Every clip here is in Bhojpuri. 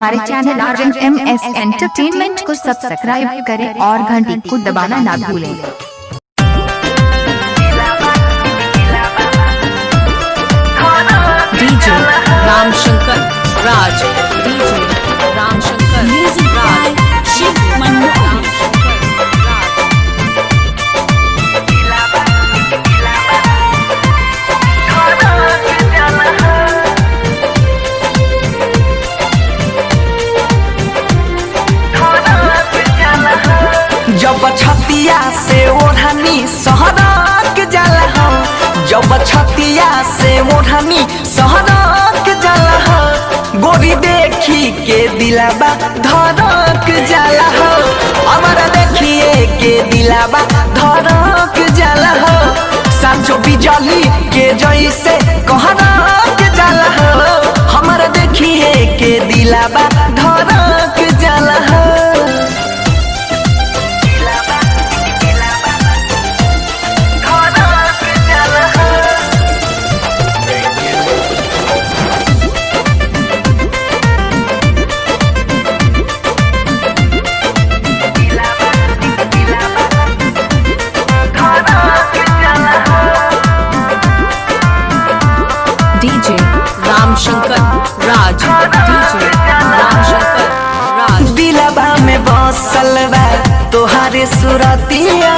हमारे चैनल RMS एंटरटेनमेंट को सब्सक्राइब करें और घंटी को दबाना ना भूलें। डीजे रामशंकर राज, डीजे रामशंकर राज, शिव मनमोहन। जब छतिया से ओढ़नी सहरक जाला हो, जब छतिया से ओढ़नी सहरक जाला हो, गोरी देखी के दिलाबा धड़क जाला हो, हमारा देखिए के दिलाबा धड़क जाला हो, साचो बिजली के जैसे कहरक जाला हो, हमारा देखिए के दिलाबा धड़क जाला हो। डीजे रामशंकर राज, डीजे रामशंकर राज। दिलबा में बसल बा तोहारे सुरतिया,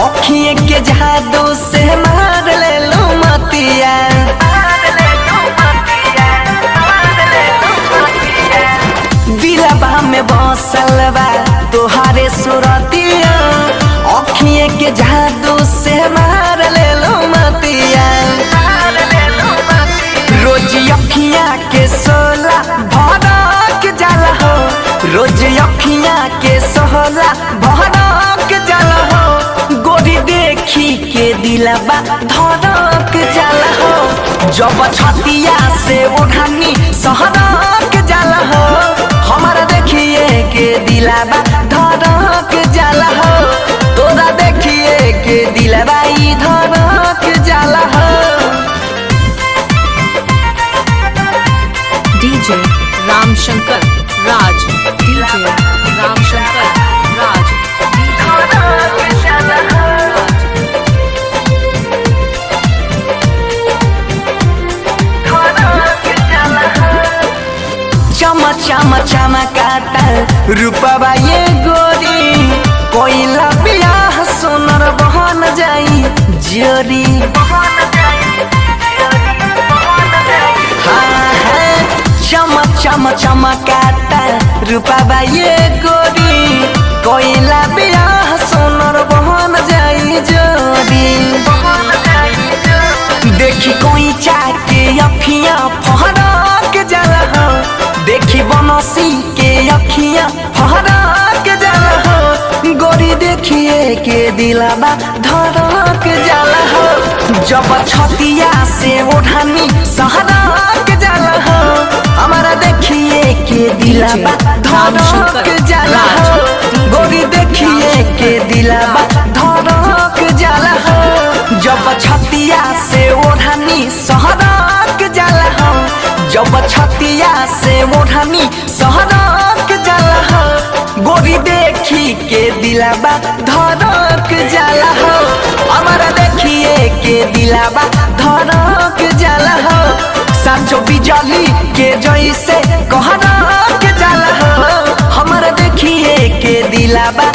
अखिए के जादू से मार ले लो मतिया, दिलबा में बसल बा तोहारे सुरतिया, अखिए के जादू से मार ले लो मतिया, रोज अखिया के सोला भड़क जाला हो, रोज अखिया के सोला भड़क जाला हो, गोरी देखी के दिलबा धड़क जाला हो, जब छतिया से ओढ़नी सहरक जाला हो, हमारा देखिए के दिलबा धड़क जाला हो, तोरा देखिए के दिलबा ई धड़क जाला हो। डीजे रामशंकर राज, डीजे रामशंकर राज, डीजे चम चम चमकाता रूपवा ये गोरी, कोइला बियाह सोनर बहन जाई जोरी, चम चम चमकाता रूपवा ये गोरी, कोइला बियाह सोनर बहन जाई जोरी, देखी कोई चाके अखियां फहरक जाला हो, देखी बनसी के अखियां फहरक जाला हो, गोरी देखिए के दिलबा धड़क जाला हो, जब छतिया से ओढ़नी सहरक जाला हो, हमारा देखिए के दिलबा धड़क जाला हो, गोरी देखिए के दिलबा धड़क जाला हो, जब छतिया से ओढ़नी सहरक जाला हो, जब छतिया से ओढ़नी सहरक जाला हो, गोरी देखी के दिलबा धड़क जाला हो, हमारा देखिए के दिलबा धड़क जाला हो, साचो बिजली के जैसे कहरक जाला हो, हमारा देखिए के दिलबा